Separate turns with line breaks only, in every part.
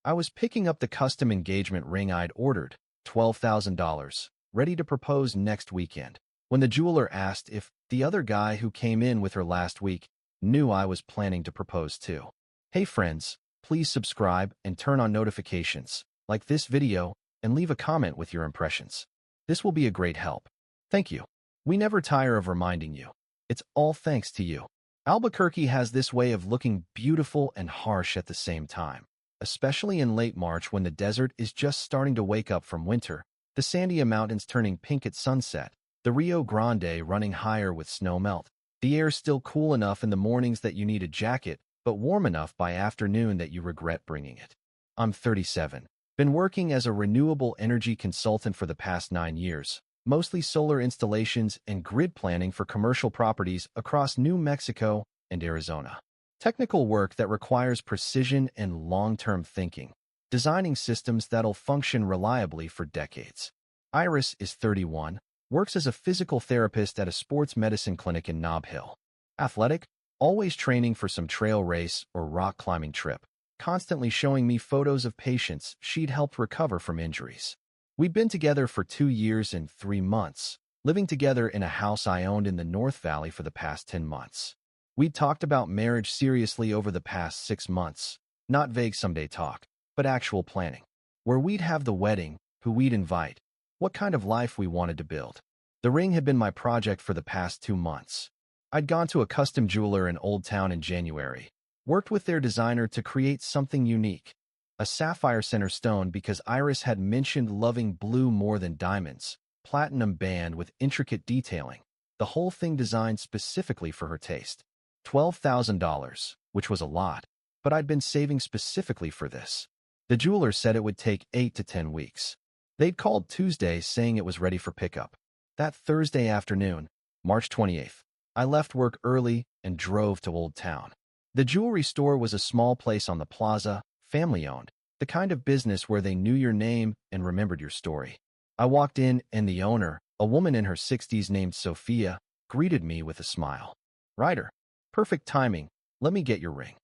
I was picking up the custom engagement ring I'd ordered, $12,000, ready to propose next weekend, when the jeweler asked if the other guy who came in with her last week knew I was planning to propose too. Hey friends, please subscribe and turn on notifications, like this video, and leave a comment with your impressions. This will be a great help. Thank you. We never tire of reminding you. It's all thanks to you. Albuquerque has this way of looking beautiful and harsh at the same time, especially in late March when the desert is just starting to wake up from winter, the Sandia Mountains turning pink at sunset, the Rio Grande running higher with snow melt. The air's still cool enough in the mornings that you need a jacket, but warm enough by afternoon that you regret bringing it. I'm 37. Been working as a renewable energy consultant for the past 9 years, mostly solar installations and grid planning for commercial properties across New Mexico and Arizona. Technical work that requires precision and long-term thinking, designing systems that'll function reliably for decades. Iris is 31, works as a physical therapist at a sports medicine clinic in Nob Hill. Athletic, always training for some trail race or rock climbing trip, constantly showing me photos of patients she'd helped recover from injuries. We'd been together for 2 years and 3 months, living together in a house I owned in the North Valley for the past 10 months. We'd talked about marriage seriously over the past 6 months, not vague someday talk, but actual planning. Where we'd have the wedding, who we'd invite, what kind of life we wanted to build. The ring had been my project for the past 2 months. I'd gone to a custom jeweler in Old Town in January, worked with their designer to create something unique, a sapphire center stone because Iris had mentioned loving blue more than diamonds, platinum band with intricate detailing, the whole thing designed specifically for her taste. $12,000, which was a lot, but I'd been saving specifically for this. The jeweler said it would take 8 to 10 weeks. They'd called Tuesday saying it was ready for pickup. That Thursday afternoon, March 28th, I left work early and drove to Old Town. The jewelry store was a small place on the plaza, family-owned, the kind of business where they knew your name and remembered your story. I walked in and the owner, a woman in her 60s named Sophia, greeted me with a smile. "Ryder, perfect timing, let me get your ring."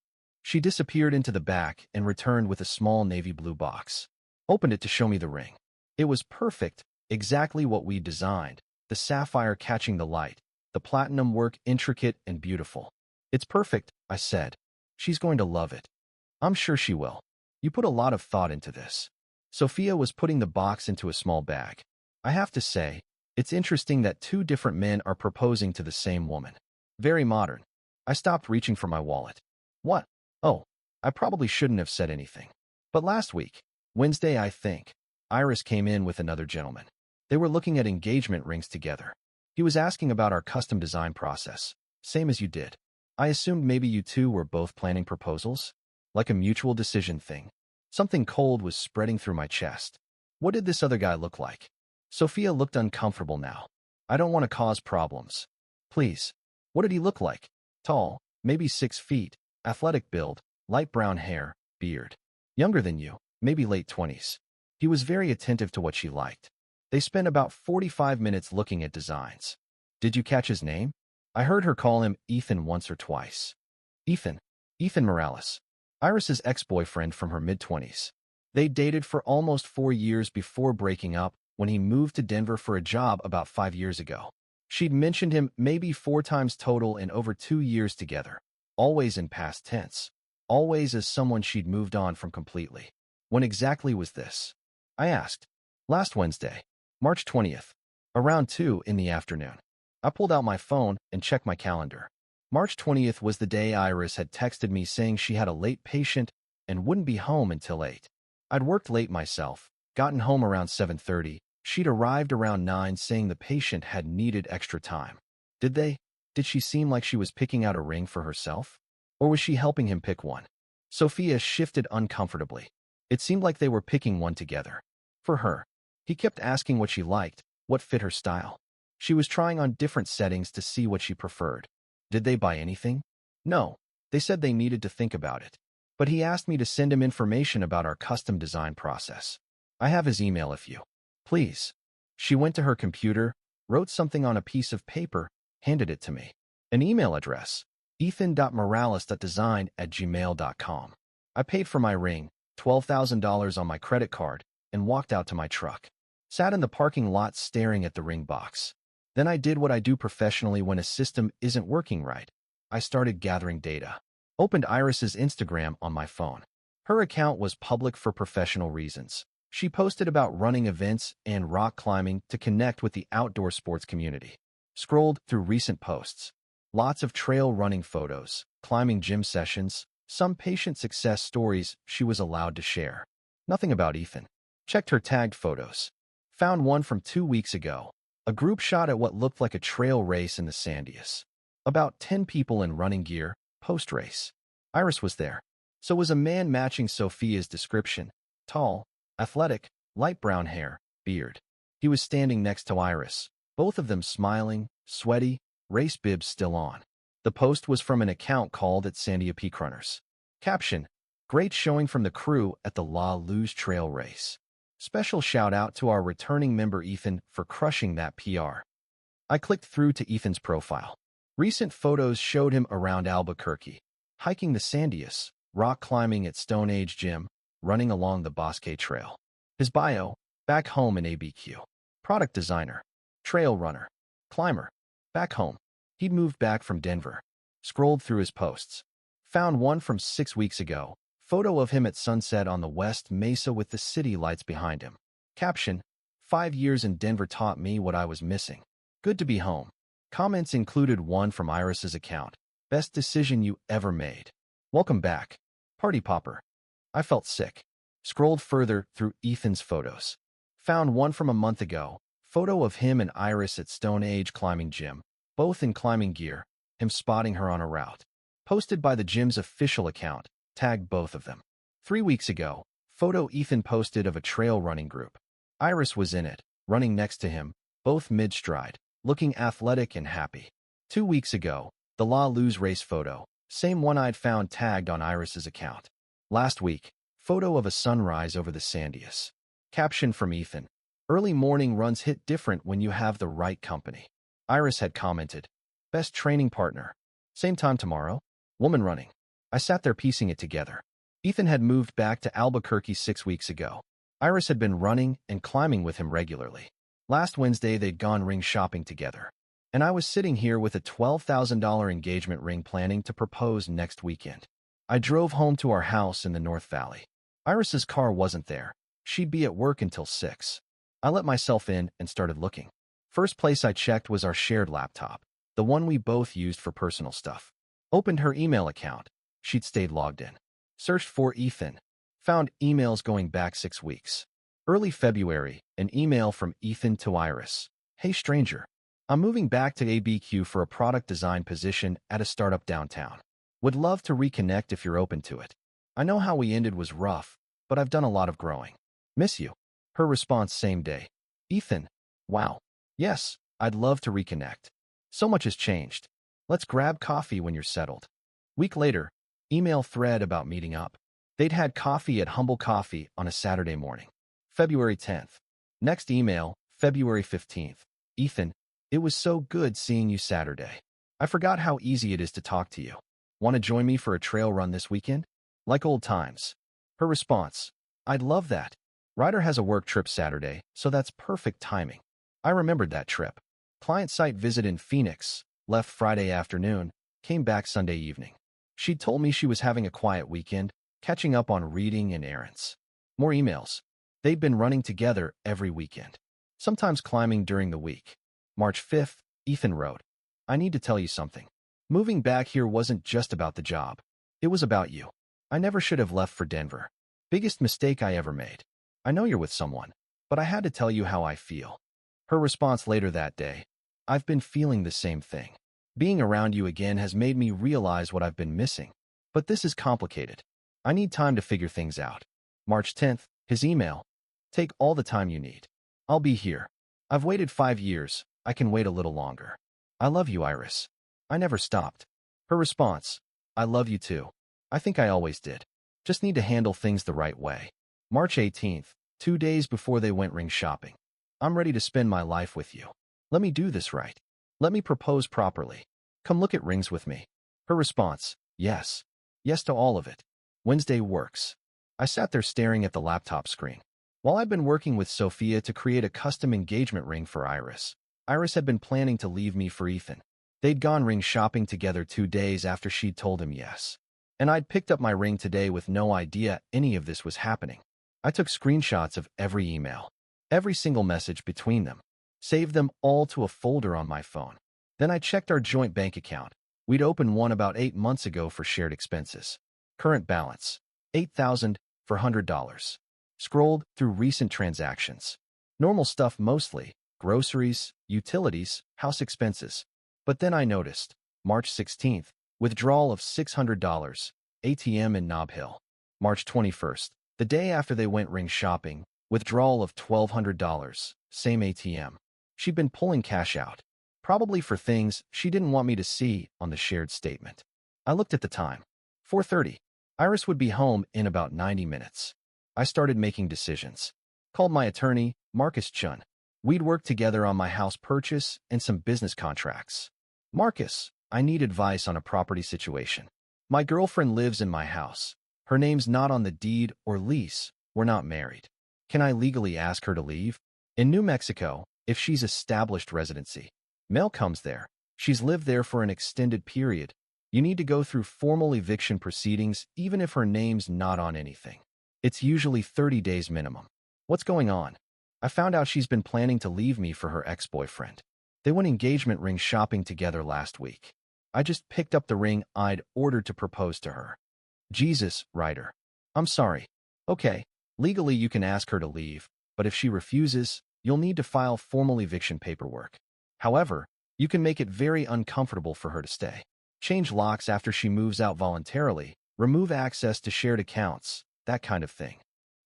She disappeared into the back and returned with a small navy blue box. Opened it to show me the ring. It was perfect, exactly what we designed, the sapphire catching the light, the platinum work intricate and beautiful. "It's perfect," I said. "She's going to love it." "I'm sure she will. You put a lot of thought into this." Sophia was putting the box into a small bag. "I have to say, it's interesting that 2 different men are proposing to the same woman. Very modern." I stopped reaching for my wallet. "What? Oh, I probably shouldn't have said anything. But last week, Wednesday I think, Iris came in with another gentleman. They were looking at engagement rings together. He was asking about our custom design process, same as you did. I assumed maybe you two were both planning proposals? Like a mutual decision thing." Something cold was spreading through my chest. What did this other guy look like? Sophia looked uncomfortable now. "I don't want to cause problems. Please." "What did he look like?" "Tall, maybe 6 feet, athletic build, light brown hair, beard. Younger than you, maybe late 20s. He was very attentive to what she liked. They spent about 45 minutes looking at designs." "Did you catch his name?" "I heard her call him Ethan once or twice." Ethan Morales. Iris's ex-boyfriend from her mid-20s. They dated for almost 4 years before breaking up when he moved to Denver for a job about 5 years ago. She'd mentioned him maybe 4 times total in over 2 years together, always in past tense, always as someone she'd moved on from completely. When exactly was this? I asked. "Last Wednesday, March 20th, around 2 in the afternoon." I pulled out my phone and checked my calendar. March 20th was the day Iris had texted me saying she had a late patient and wouldn't be home until 8. I'd worked late myself, gotten home around 7:30. She'd arrived around 9 saying the patient had needed extra time. Did she seem like she was picking out a ring for herself? Or was she helping him pick one? Sophia shifted uncomfortably. It seemed like they were picking one together. For her. He kept asking what she liked, what fit her style. She was trying on different settings to see what she preferred. Did they buy anything? No. They said they needed to think about it. But he asked me to send him information about our custom design process. I have his email if you. Please. She went to her computer, wrote something on a piece of paper, handed it to me. An email address, ethan.morales.design@gmail.com. I paid for my ring, $12,000 on my credit card, and walked out to my truck. Sat in the parking lot staring at the ring box. Then I did what I do professionally when a system isn't working right. I started gathering data. Opened Iris's Instagram on my phone. Her account was public for professional reasons. She posted about running events and rock climbing to connect with the outdoor sports community. Scrolled through recent posts. Lots of trail running photos, climbing gym sessions, some patient success stories she was allowed to share. Nothing about Ethan. Checked her tagged photos. Found one from 2 weeks ago. A group shot at what looked like a trail race in the Sandias. About 10 people in running gear, post-race. Iris was there. So was a man matching Sophia's description. Tall, athletic, light brown hair, beard. He was standing next to Iris, both of them smiling, sweaty, race bibs still on. The post was from an account called at Sandia Peak Runners. Caption: great showing from the crew at the La Luz Trail Race. Special shout out to our returning member Ethan for crushing that PR. I clicked through to Ethan's profile. Recent photos showed him around Albuquerque, hiking the Sandias, rock climbing at Stone Age Gym, running along the Bosque Trail. His bio: back home in ABQ. Product designer, trail runner, climber. Back home. He'd moved back from Denver. Scrolled through his posts. Found one from 6 weeks ago. Photo of him at sunset on the West Mesa with the city lights behind him. Caption: 5 years in Denver taught me what I was missing. Good to be home. Comments included one from Iris's account. Best decision you ever made. Welcome back. Party popper. I felt sick. Scrolled further through Ethan's photos. Found one from a month ago. Photo of him and Iris at Stone Age climbing gym, both in climbing gear, him spotting her on a route. Posted by the gym's official account, tagged both of them. 3 weeks ago, photo Ethan posted of a trail running group. Iris was in it, running next to him, both mid-stride, looking athletic and happy. 2 weeks ago, the La Luz race photo, same one I'd found tagged on Iris's account. Last week, photo of a sunrise over the Sandias. Caption from Ethan: early morning runs hit different when you have the right company. Iris had commented: best training partner. Same time tomorrow? Woman running. I sat there piecing it together. Ethan had moved back to Albuquerque 6 weeks ago. Iris had been running and climbing with him regularly. Last Wednesday, they'd gone ring shopping together. And I was sitting here with a $12,000 engagement ring planning to propose next weekend. I drove home to our house in the North Valley. Iris's car wasn't there. She'd be at work until 6. I let myself in and started looking. First place I checked was our shared laptop, the one we both used for personal stuff. Opened her email account. She'd stayed logged in. Searched for Ethan. Found emails going back 6 weeks. Early February, an email from Ethan to Iris. Hey stranger. I'm moving back to ABQ for a product design position at a startup downtown. Would love to reconnect if you're open to it. I know how we ended was rough, but I've done a lot of growing. Miss you. Her response same day. Ethan. Wow. Yes, I'd love to reconnect. So much has changed. Let's grab coffee when you're settled. Week later, email thread about meeting up. They'd had coffee at Humble Coffee on a Saturday morning. February 10th. Next email, February 15th. Ethan, it was so good seeing you Saturday. I forgot how easy it is to talk to you. Want to join me for a trail run this weekend? Like old times. Her response: I'd love that. Ryder has a work trip Saturday, so that's perfect timing. I remembered that trip. Client site visit in Phoenix, left Friday afternoon, came back Sunday evening. She'd told me she was having a quiet weekend, catching up on reading and errands. More emails. They'd been running together every weekend, sometimes climbing during the week. March 5th, Ethan wrote: I need to tell you something. Moving back here wasn't just about the job. It was about you. I never should have left for Denver. Biggest mistake I ever made. I know you're with someone, but I had to tell you how I feel. Her response later that day: I've been feeling the same thing. Being around you again has made me realize what I've been missing. But this is complicated. I need time to figure things out. March 10th, his email: Take all the time you need. I'll be here. I've waited 5 years. I can wait a little longer. I love you, Iris. I never stopped. Her response: I love you too. I think I always did. Just need to handle things the right way. March 18th, 2 days before they went ring shopping. I'm ready to spend my life with you. Let me do this right. Let me propose properly. Come look at rings with me. Her response: Yes. Yes to all of it. Wednesday works. I sat there staring at the laptop screen. While I'd been working with Sophia to create a custom engagement ring for Iris, Iris had been planning to leave me for Ethan. They'd gone ring shopping together 2 days after she'd told him yes. And I'd picked up my ring today with no idea any of this was happening. I took screenshots of every email, every single message between them, saved them all to a folder on my phone. Then I checked our joint bank account. We'd opened one about 8 months ago for shared expenses. Current balance, $8,400. Scrolled through recent transactions. Normal stuff mostly, groceries, utilities, house expenses. But then I noticed, March 16th, withdrawal of $600, ATM in Nob Hill. March 21st, the day after they went ring shopping, withdrawal of $1,200, same ATM. She'd been pulling cash out, probably for things she didn't want me to see on the shared statement. I looked at the time. 4:30. Iris would be home in about 90 minutes. I started making decisions. Called my attorney, Marcus Chun. We'd worked together on my house purchase and some business contracts. Marcus, I need advice on a property situation. My girlfriend lives in my house. Her name's not on the deed or lease. We're not married. Can I legally ask her to leave? In New Mexico, if she's established residency, mail comes there. She's lived there for an extended period. You need to go through formal eviction proceedings even if her name's not on anything. It's usually 30 days minimum. What's going on? I found out she's been planning to leave me for her ex-boyfriend. They went engagement ring shopping together last week. I just picked up the ring I'd ordered to propose to her. Jesus, Ryder. I'm sorry. Okay, legally you can ask her to leave, but if she refuses, you'll need to file formal eviction paperwork. However, you can make it very uncomfortable for her to stay. Change locks after she moves out voluntarily, remove access to shared accounts, that kind of thing.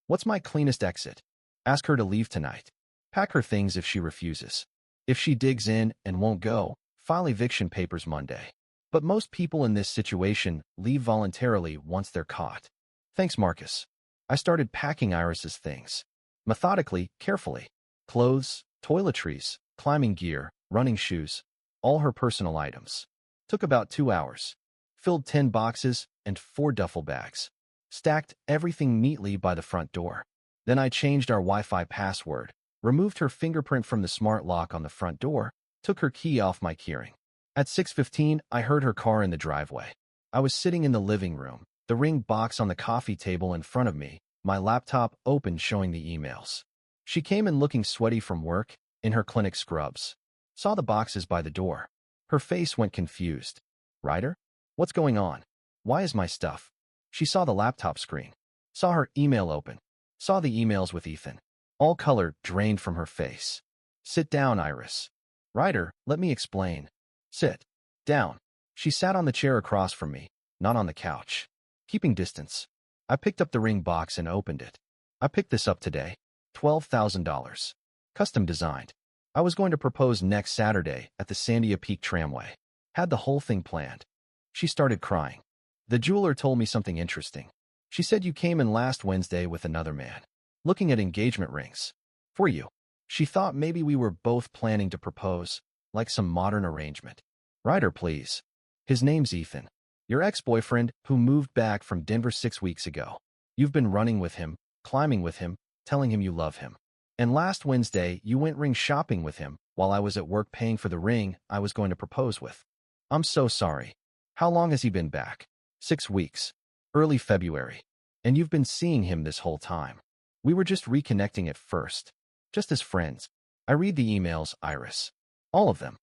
What's my cleanest exit? Ask her to leave tonight. Pack her things if she refuses. If she digs in and won't go, file eviction papers Monday. But most people in this situation leave voluntarily once they're caught. Thanks, Marcus. I started packing Iris's things. Methodically, carefully. Clothes, toiletries, climbing gear, running shoes, all her personal items. Took about 2 hours. Filled 10 boxes and 4 duffel bags. Stacked everything neatly by the front door. Then I changed our Wi-Fi password, removed her fingerprint from the smart lock on the front door, took her key off my keyring. At 6:15, I heard her car in the driveway. I was sitting in the living room, the ring box on the coffee table in front of me, my laptop open showing the emails. She came in looking sweaty from work, in her clinic scrubs. Saw the boxes by the door. Her face went confused. Ryder? What's going on? Why is my stuff? She saw the laptop screen. Saw her email open. Saw the emails with Ethan. All color drained from her face. Sit down, Iris. Ryder, let me explain. Sit down. She sat on the chair across from me, not on the couch. Keeping distance. I picked up the ring box and opened it. I picked this up today. $12,000. Custom designed. I was going to propose next Saturday at the Sandia Peak Tramway. Had the whole thing planned. She started crying. The jeweler told me something interesting. She said you came in last Wednesday with another man, looking at engagement rings. For you. She thought maybe we were both planning to propose, like some modern arrangement. Ryder, please. His name's Ethan. Your ex-boyfriend who moved back from Denver 6 weeks ago. You've been running with him, climbing with him, telling him you love him. And last Wednesday, you went ring shopping with him while I was at work paying for the ring I was going to propose with. I'm so sorry. How long has he been back? 6 weeks. Early February. And you've been seeing him this whole time. We were just reconnecting at first. Just as friends. I read the emails, Iris. All of them.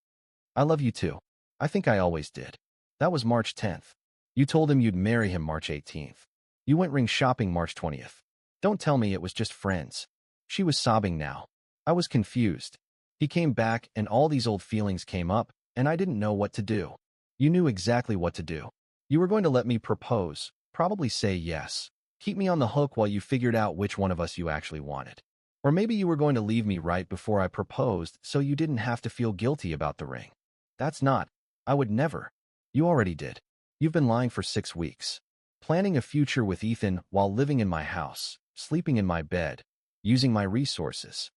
I love you too. I think I always did. That was March 10th. You told him you'd marry him March 18th. You went ring shopping March 20th. Don't tell me it was just friends. She was sobbing now. I was confused. He came back and all these old feelings came up, and I didn't know what to do. You knew exactly what to do. You were going to let me propose, probably say yes. Keep me on the hook while you figured out which one of us you actually wanted. Or maybe you were going to leave me right before I proposed so you didn't have to feel guilty about the ring. That's not. I would never. You already did. You've been lying for 6 weeks. Planning a future with Ethan while living in my house, sleeping in my bed, using my resources.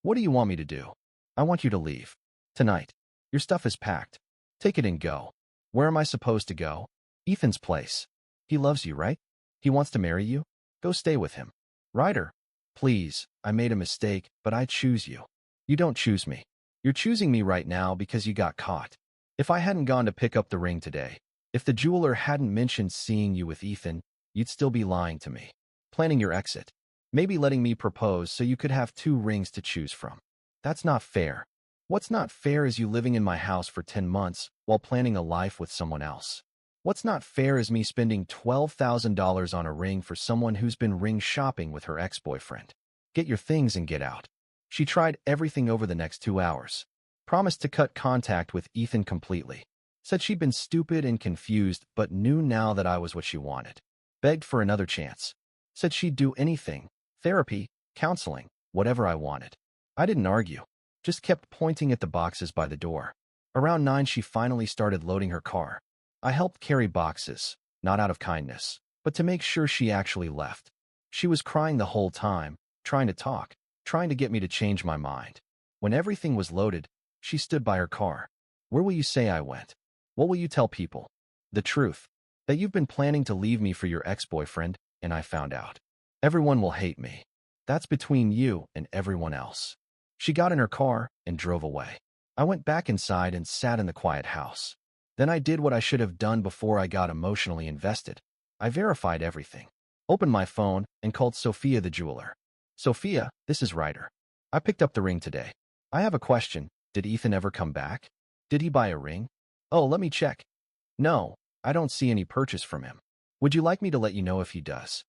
What do you want me to do? I want you to leave. Tonight. Your stuff is packed. Take it and go. Where am I supposed to go? Ethan's place. He loves you, right? He wants to marry you? Go stay with him. Ryder, please, I made a mistake, but I choose you. You don't choose me. You're choosing me right now because you got caught. If I hadn't gone to pick up the ring today, if the jeweler hadn't mentioned seeing you with Ethan, you'd still be lying to me, planning your exit, maybe letting me propose so you could have 2 rings to choose from. That's not fair. What's not fair is you living in my house for 10 months while planning a life with someone else. What's not fair is me spending $12,000 on a ring for someone who's been ring shopping with her ex-boyfriend. Get your things and get out. She tried everything over the next 2 hours. Promised to cut contact with Ethan completely. Said she'd been stupid and confused but knew now that I was what she wanted. Begged for another chance. Said she'd do anything, therapy, counseling, whatever I wanted. I didn't argue. Just kept pointing at the boxes by the door. Around 9 she finally started loading her car. I helped carry boxes, not out of kindness, but to make sure she actually left. She was crying the whole time, trying to talk, trying to get me to change my mind. When everything was loaded, she stood by her car. Where will you say I went? What will you tell people? The truth. That you've been planning to leave me for your ex-boyfriend, and I found out. Everyone will hate me. That's between you and everyone else. She got in her car and drove away. I went back inside and sat in the quiet house. Then I did what I should have done before I got emotionally invested. I verified everything. Opened my phone and called Sophia the jeweler. Sophia, this is Ryder. I picked up the ring today. I have a question. Did Ethan ever come back? Did he buy a ring? Oh, let me check. No, I don't see any purchase from him. Would you like me to let you know if he does?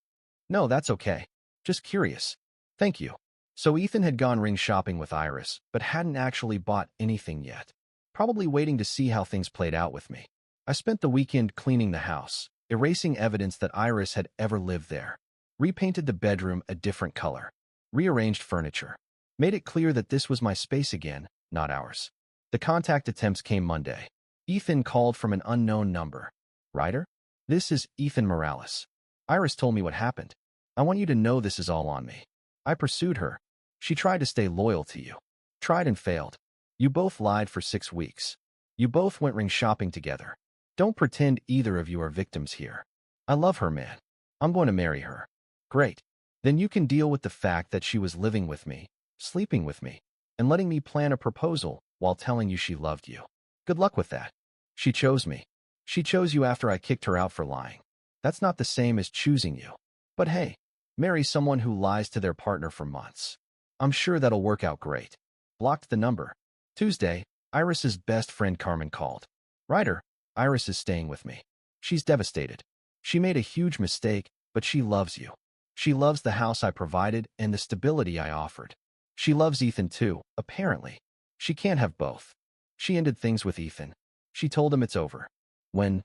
No, that's okay. Just curious. Thank you. So Ethan had gone ring shopping with Iris, but hadn't actually bought anything yet. Probably waiting to see how things played out with me. I spent the weekend cleaning the house, erasing evidence that Iris had ever lived there. Repainted the bedroom a different color. Rearranged furniture. Made it clear that this was my space again, not ours. The contact attempts came Monday. Ethan called from an unknown number. Ryder? This is Ethan Morales. Iris told me what happened. I want you to know this is all on me. I pursued her. She tried to stay loyal to you. Tried and failed. You both lied for 6 weeks. You both went ring shopping together. Don't pretend either of you are victims here. I love her, man. I'm going to marry her. Great. Then you can deal with the fact that she was living with me, sleeping with me, and letting me plan a proposal while telling you she loved you. Good luck with that. She chose me. She chose you after I kicked her out for lying. That's not the same as choosing you. But hey, marry someone who lies to their partner for months. I'm sure that'll work out great. Blocked the number. Tuesday, Iris's best friend Carmen called. Ryder, Iris is staying with me. She's devastated. She made a huge mistake, but she loves you. She loves the house I provided and the stability I offered. She loves Ethan too, apparently. She can't have both. She ended things with Ethan. She told him it's over. When?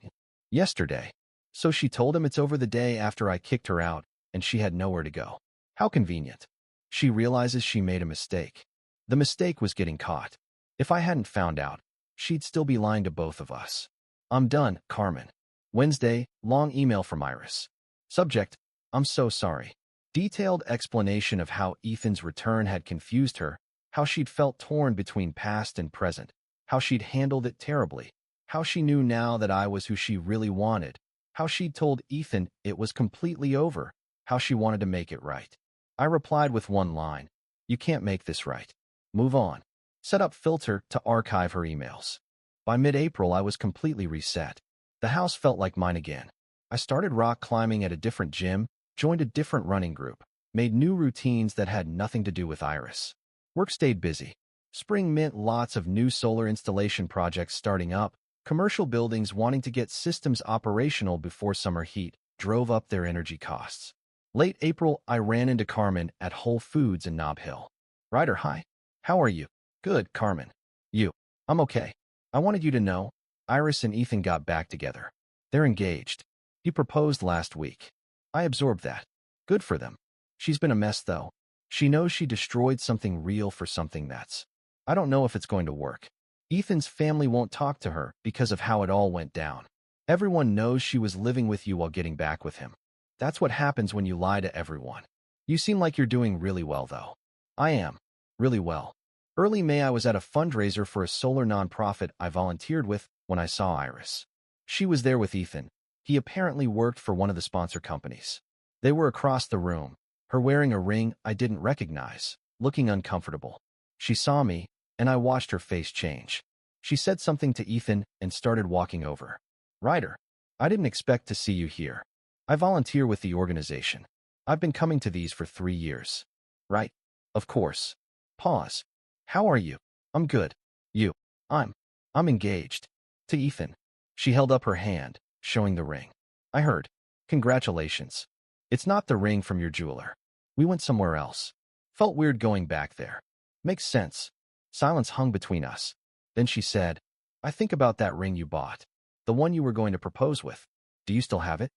Yesterday. So she told him it's over the day after I kicked her out, and she had nowhere to go. How convenient. She realizes she made a mistake. The mistake was getting caught. If I hadn't found out, she'd still be lying to both of us. I'm done, Carmen. Wednesday, long email from Iris. Subject, I'm so sorry. Detailed explanation of how Ethan's return had confused her, how she'd felt torn between past and present, how she'd handled it terribly, how she knew now that I was who she really wanted, how she'd told Ethan it was completely over, how she wanted to make it right. I replied with one line, you can't make this right. Move on. Set up filter to archive her emails. By mid-April, I was completely reset. The house felt like mine again. I started rock climbing at a different gym, joined a different running group, made new routines that had nothing to do with Iris. Work stayed busy. Spring meant lots of new solar installation projects starting up, commercial buildings wanting to get systems operational before summer heat drove up their energy costs. Late April, I ran into Carmen at Whole Foods in Nob Hill. Ryder, hi. How are you? Good, Carmen. You? I'm okay. I wanted you to know, Iris and Ethan got back together. They're engaged. He proposed last week. I absorbed that. Good for them. She's been a mess, though. She knows she destroyed something real for something that's... I don't know if it's going to work. Ethan's family won't talk to her because of how it all went down. Everyone knows she was living with you while getting back with him. That's what happens when you lie to everyone. You seem like you're doing really well, though. I am. Really well. Early May, I was at a fundraiser for a solar nonprofit I volunteered with when I saw Iris. She was there with Ethan. He apparently worked for one of the sponsor companies. They were across the room, her wearing a ring I didn't recognize, looking uncomfortable. She saw me, and I watched her face change. She said something to Ethan and started walking over. Ryder, I didn't expect to see you here. I volunteer with the organization. I've been coming to these for 3 years. Right? Of course. Pause. How are you? I'm good. You? I'm engaged. To Ethan. She held up her hand, showing the ring. I heard. Congratulations. It's not the ring from your jeweler. We went somewhere else. Felt weird going back there. Makes sense. Silence hung between us. Then she said, I think about that ring you bought. The one you were going to propose with. Do you still have it?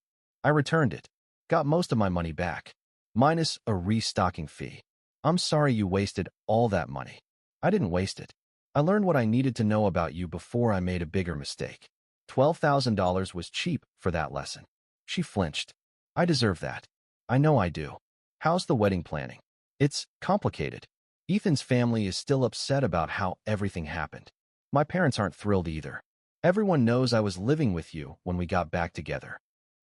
I returned it. Got most of my money back. Minus a restocking fee. I'm sorry you wasted all that money. I didn't waste it. I learned what I needed to know about you before I made a bigger mistake. $12,000 was cheap for that lesson. She flinched. I deserve that. I know I do. How's the wedding planning? It's complicated. Ethan's family is still upset about how everything happened. My parents aren't thrilled either. Everyone knows I was living with you when we got back together.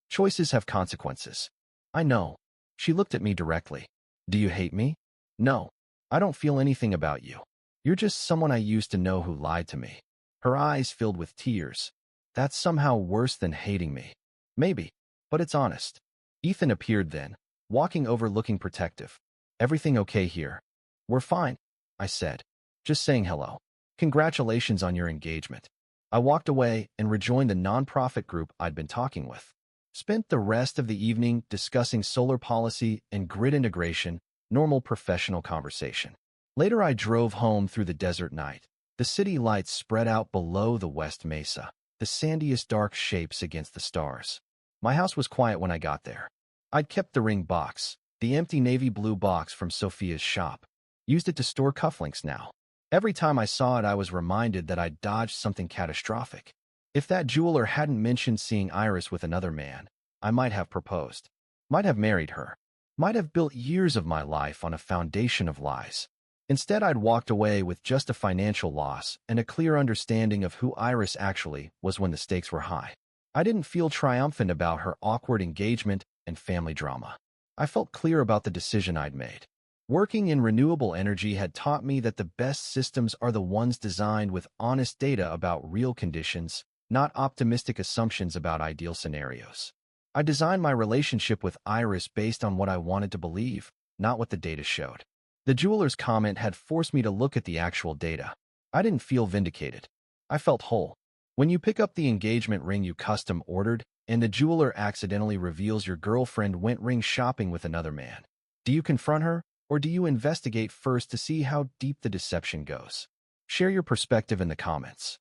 Choices have consequences. I know. She looked at me directly. Do you hate me? No. I don't feel anything about you. You're just someone I used to know who lied to me. Her eyes filled with tears. That's somehow worse than hating me. Maybe, but it's honest. Ethan appeared then, walking over looking protective. Everything okay here? We're fine, I said. Just saying hello. Congratulations on your engagement. I walked away and rejoined the nonprofit group I'd been talking with. Spent the rest of the evening discussing solar policy and grid integration, normal professional conversation. Later I drove home through the desert night. The city lights spread out below the West Mesa, the sandiest dark shapes against the stars. My house was quiet when I got there. I'd kept the ring box, the empty navy blue box from Sophia's shop. Used it to store cufflinks now. Every time I saw it, I was reminded that I'd dodged something catastrophic. If that jeweler hadn't mentioned seeing Iris with another man, I might have proposed. Might have married her. Might have built years of my life on a foundation of lies. Instead, I'd walked away with just a financial loss and a clear understanding of who Iris actually was when the stakes were high. I didn't feel triumphant about her awkward engagement and family drama. I felt clear about the decision I'd made. Working in renewable energy had taught me that the best systems are the ones designed with honest data about real conditions, not optimistic assumptions about ideal scenarios. I designed my relationship with Iris based on what I wanted to believe, not what the data showed. The jeweler's comment had forced me to look at the actual data. I didn't feel vindicated. I felt whole. When you pick up the engagement ring you custom ordered, and the jeweler accidentally reveals your girlfriend went ring shopping with another man, do you confront her, or do you investigate first to see how deep the deception goes? Share your perspective in the comments.